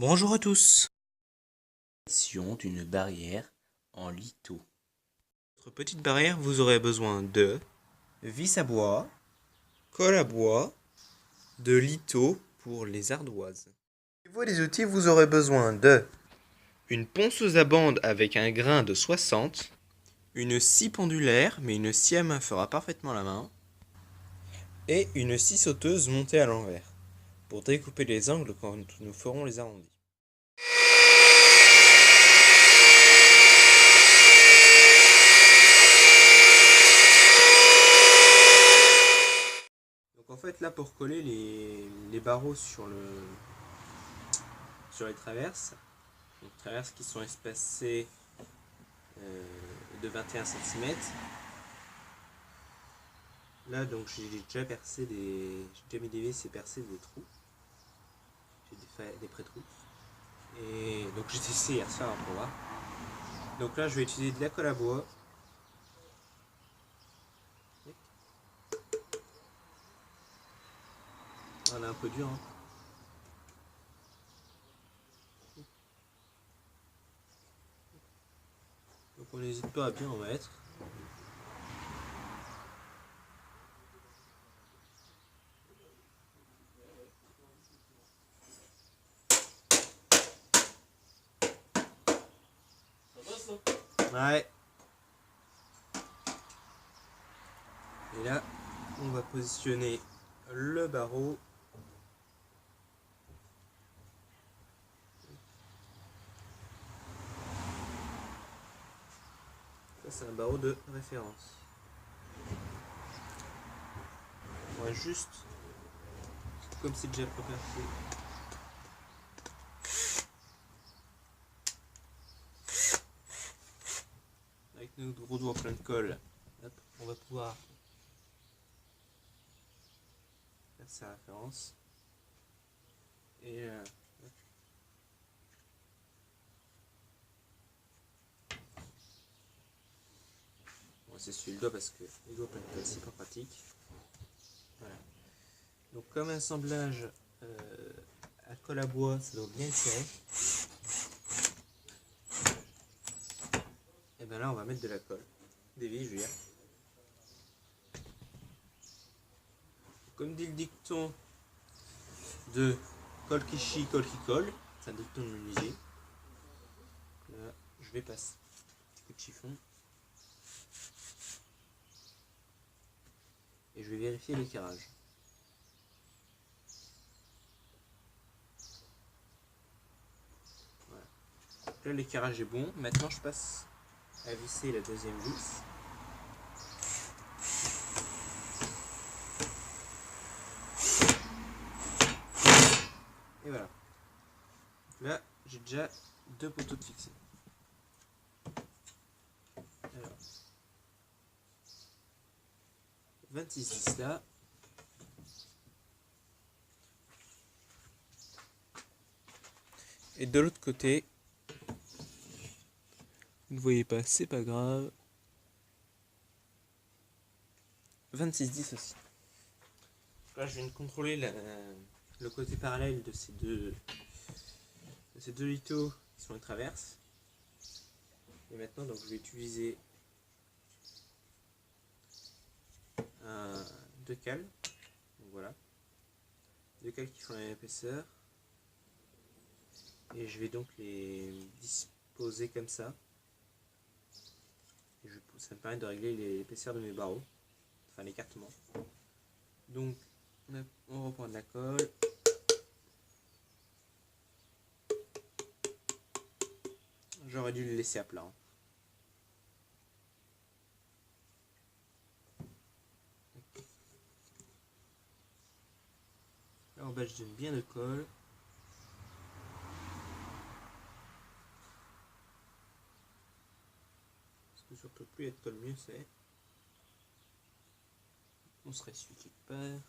Bonjour à tous. D'une barrière en litho. Pour votre petite barrière, vous aurez besoin de vis à bois, colle à bois, de litho pour les ardoises. Au niveau des outils, vous aurez besoin de une ponceuse à bande avec un grain de 60, une scie pendulaire, mais une scie à main fera parfaitement la main, et une scie sauteuse montée à l'envers, pour découper les angles quand nous ferons les arrondis. Donc en fait là pour coller les barreaux sur les traverses, donc traverses qui sont espacées de 21 cm. Là donc j'ai déjà mis des vis et percé des trous. J'ai des pré-trous. Et donc j'ai testé hier soir pour voir. Donc là je vais utiliser de la colle à bois. On est un peu dur hein. Donc on n'hésite pas à bien en mettre. Ouais. Et là, on va positionner le barreau. Ça, c'est un barreau de référence. On va juste, comme c'est déjà préparé, avec nos gros doigts plein de colle, hop, on va pouvoir faire sa référence. Et on va s'essuyer le doigt parce que les doigts plein de colle c'est pas pratique. Voilà. Donc comme assemblage à colle à bois, ça doit bien être serré. Et bien là on va mettre de la colle, des vis je veux dire. Comme dit le dicton de colle qui chie, colle qui colle, c'est un dicton de menuisier. Là je vais passer un petit coup de chiffon. Et je vais vérifier l'équerrage. Voilà. Là l'équerrage est bon, maintenant je passe à visser la deuxième vis. Et voilà. Là j'ai déjà deux poteaux de fixés. Alors 26 là. Et de l'autre côté, vous ne voyez pas, c'est pas grave. 26-10 aussi. Là, je viens de contrôler le côté parallèle de ces deux lithos qui sont les traverses. Et maintenant, donc, je vais utiliser deux cales. Donc voilà. Deux cales qui font la même épaisseur. Et je vais donc les disposer comme ça. Et ça me permet de régler l'épaisseur de mes barreaux. Enfin l'écartement. Donc on reprend de la colle. J'aurais dû le laisser à plat. Hein. Là en bas je donne bien de colle. Parce que surtout plus il y a de colle mieux c'est. On se ressuie quelque part.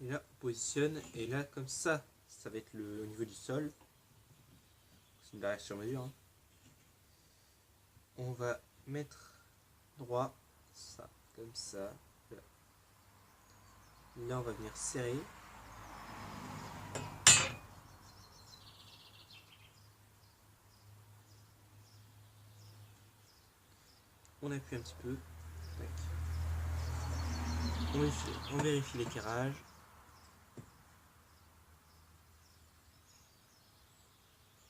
Et là on positionne et là comme ça ça va être au niveau du sol. C'est une barrière sur mesure. Hein. On va mettre droit ça comme ça. Là. Là on va venir serrer. On appuie un petit peu. Tac. On vérifie l'éclairage.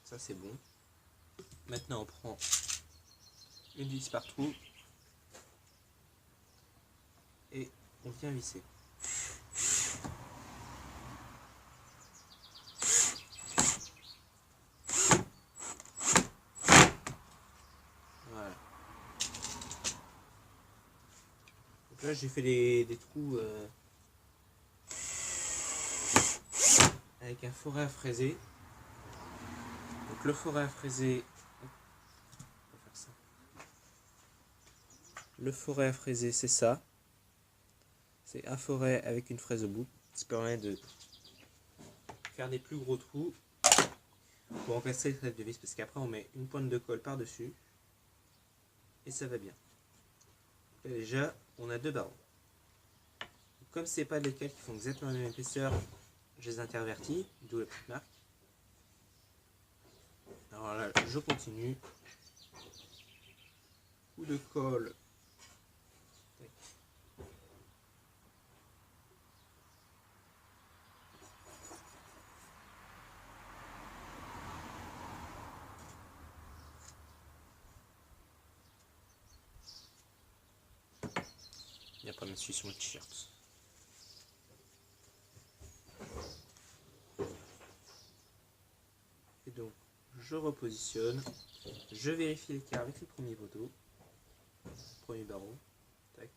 Ça c'est bon. Maintenant on prend une vis par trou et on vient visser. Voilà. Donc là j'ai fait des trous avec un forêt à fraiser. Donc le forêt à fraiser, on va faire ça. Le forêt à fraiser c'est ça. C'est un forêt avec une fraise au bout. Ça permet de faire des plus gros trous pour encastrer le trait de vis, parce qu'après on met une pointe de colle par dessus et ça va bien. Là, déjà on a deux barreaux. Comme c'est pas des cales qui font exactement la même épaisseur, je les intervertis, d'où la petite marque. Alors là je continue. Coup de colle. Tac. Et après, je suis sur mon t-shirt. Et donc, je repositionne. Je vérifie l'écart avec le premier poteau. Premier barreau. Tac.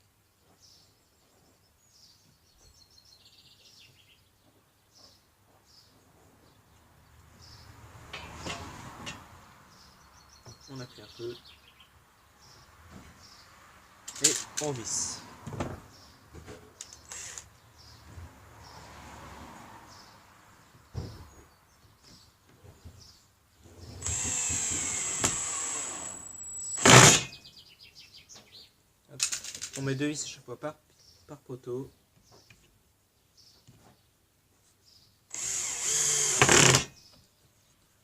On appuie un peu. Et on visse. Hop. On met deux vis à chaque fois par poteau.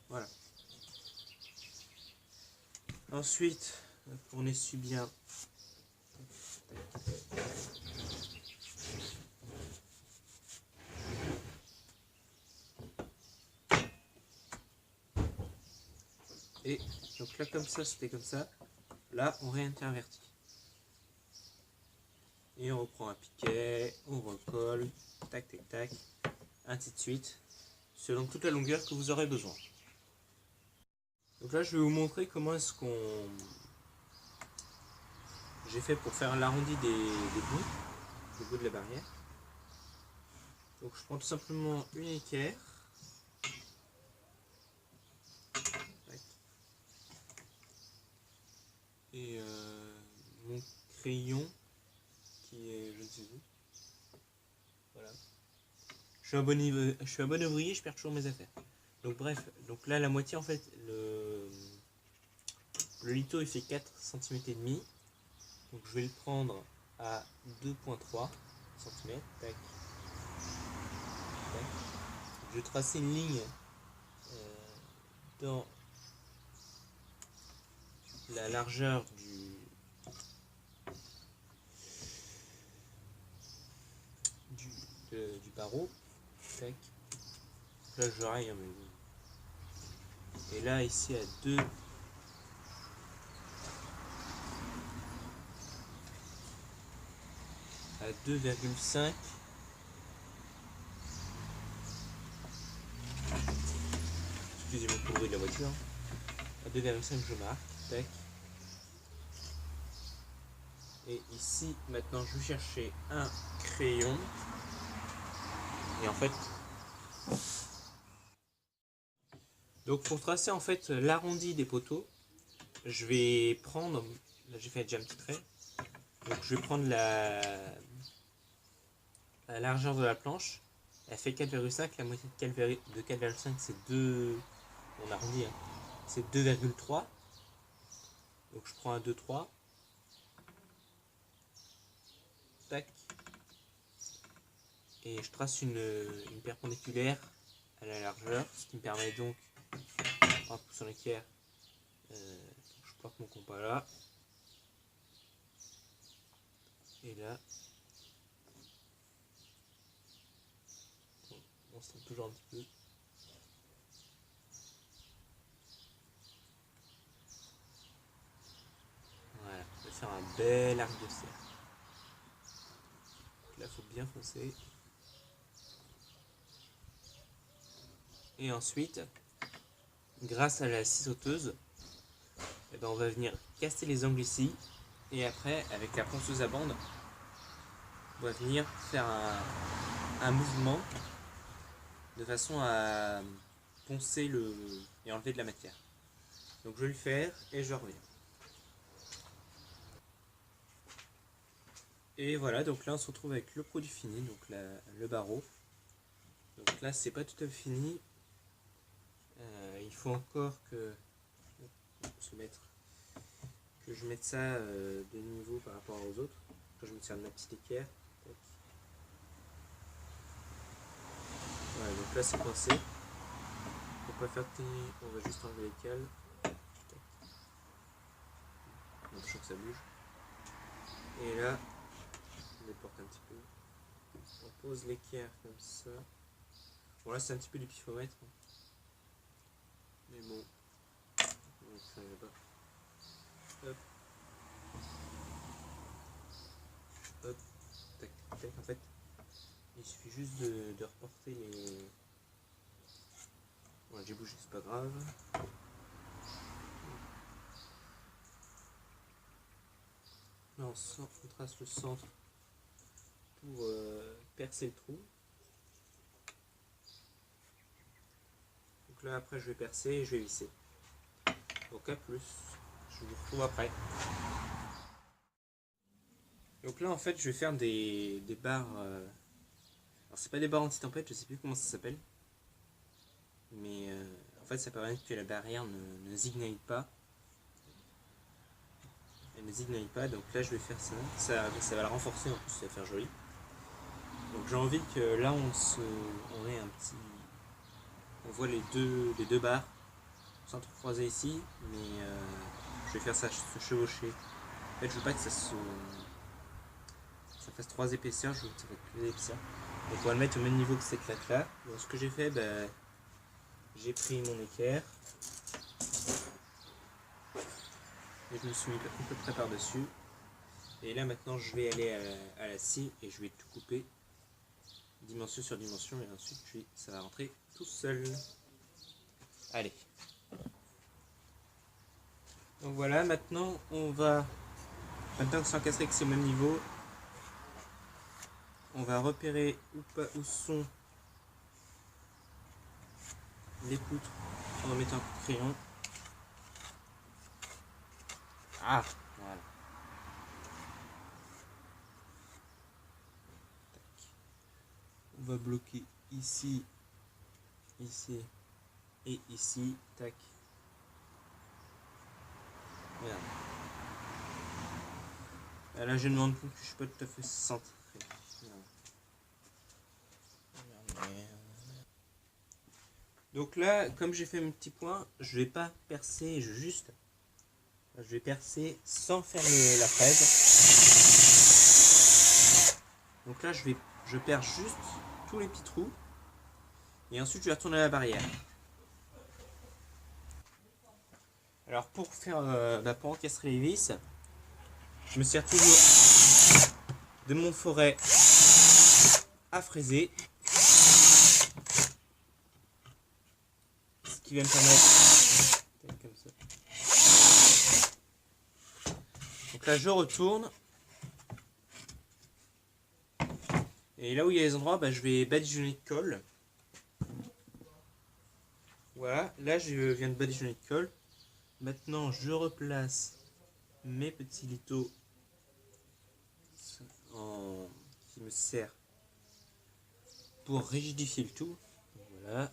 Voilà. Ensuite, on essuie bien. Et donc là, comme ça, c'était comme ça. Là, on réintervertit. Et on reprend un piquet, on recolle, tac, tac, tac, ainsi de suite, selon toute la longueur que vous aurez besoin. Donc là, je vais vous montrer comment est-ce qu'on... j'ai fait pour faire l'arrondi des bouts de la barrière. Donc je prends tout simplement une équerre. Tac. Et mon crayon qui est je ne sais où. Voilà. Je suis un bon ouvrier, je perds toujours mes affaires. Donc bref, donc là la moitié en fait, le litho il fait 4 cm et demi. Donc je vais le prendre à 2,3 cm. Tac. Tac. Je vais tracer une ligne dans la largeur du barreau. Tac. Là je raille, mais... Et là ici à 2,5. Excusez-moi pour le bruit de la voiture. À 2,5 je marque. Tac. Et ici maintenant je vais chercher un crayon. Et en fait... Donc pour tracer en fait l'arrondi des poteaux, je vais prendre... Là j'ai fait déjà un petit trait. Donc je vais prendre la largeur de la planche. Elle fait 4,5. La moitié de 4,5 c'est 2... On arrondit, hein. C'est 2,3. Donc je prends un 2,3. Tac. et je trace une perpendiculaire à la largeur, ce qui me permet donc, en poussant l'équerre, je porte mon compas là, et là, on se trompe toujours un petit peu. Voilà, on va faire un bel arc de cercle. Là, il faut bien foncer. Et ensuite, grâce à la scie sauteuse, eh ben, on va venir casser les angles ici. Et après, avec la ponceuse à bande, on va venir faire un mouvement de façon à poncer et enlever de la matière. Donc je vais le faire et je reviens. Et voilà, donc là on se retrouve avec le produit fini, donc le barreau. Donc là c'est pas tout à fait fini. Il faut encore que je mette ça de niveau par rapport aux autres. Je me sers de ma petite équerre. Voilà, donc là c'est coincé. Pour pas faire tenir, on va juste enlever les cales. On toujours que ça bouge. Et là, on déporte un petit peu. On pose l'équerre comme ça. Bon là c'est un petit peu du pifomètre. Mais bon. Ça va pas. Hop. Hop. Tac, tac. En fait, il suffit juste de reporter les... Bon, j'ai bougé, c'est pas grave. Là on trace le centre pour percer le trou. Donc là après je vais percer et je vais visser. Donc à plus, je vous retrouve après. Donc là en fait je vais faire des barres. Alors c'est pas des barres anti-tempête, je sais plus comment ça s'appelle. Mais en fait ça permet que la barrière ne zignaille pas. Elle ne zignaille pas, donc là je vais faire ça. Ça va la renforcer en plus, ça va faire joli. Donc j'ai envie que là on ait un petit... On voit les deux barres sans trop croiser ici, mais je vais faire ça se chevaucher. En fait je veux pas que ça fasse 3 épaisseurs, je veux que ça fasse plus d'épaisseur. Donc on va le mettre au même niveau que cette latte là. Donc ce que j'ai fait, j'ai pris mon équerre et je me suis mis à peu près par dessus. Et là maintenant je vais aller à la scie et je vais tout couper dimension sur dimension et ensuite ça va rentrer tout seul. Allez. Donc voilà, maintenant que c'est encastré, que c'est au même niveau, on va repérer où sont les poutres en mettant un coup de crayon. Ah, voilà. Tac. On va bloquer ici, ici et ici. Tac. Voilà. Là, je me rends compte que je suis pas tout à fait centré. Donc là, comme j'ai fait mon petit point, je vais pas percer, je vais percer sans faire la fraise. Donc là, je perce juste tous les petits trous et ensuite je vais retourner à la barrière. Alors pour pour encastrer les vis, je me sers toujours de mon forêt à fraiser, ce qui va me permettre comme ça. Donc là je retourne et là où il y a les endroits, je vais badigeonner de colle. Voilà, là je viens de badigeonner de colle. Maintenant je replace mes petits lithos qui me sert pour rigidifier le tout. Voilà.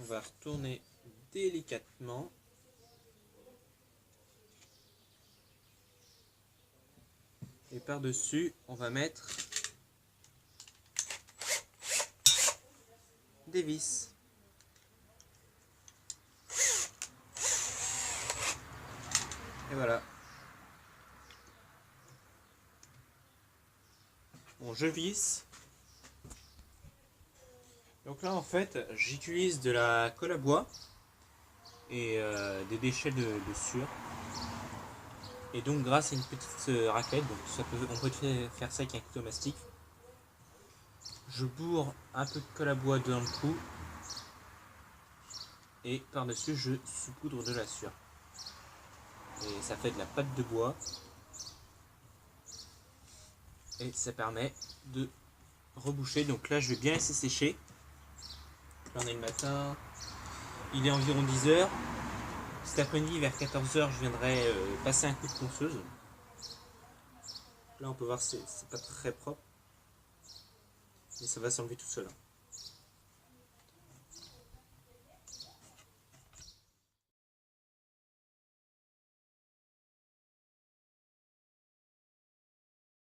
On va retourner délicatement. Et par-dessus, on va mettre des vis. Et voilà. Bon, je visse. Donc là, en fait, j'utilise de la colle à bois et des déchets de sure. Et donc, grâce à une petite raclette, donc on peut faire ça avec un couteau mastic. Je bourre un peu de colle à bois dans le trou et par-dessus, je saupoudre de la sure. Et ça fait de la pâte de bois. Et ça permet de reboucher. Donc là, je vais bien laisser sécher. Là, on est le matin. Il est environ 10 h. Cet après-midi, vers 14 h, je viendrai passer un coup de ponceuse. Là, on peut voir que c'est pas très propre. Mais ça va s'enlever tout seul.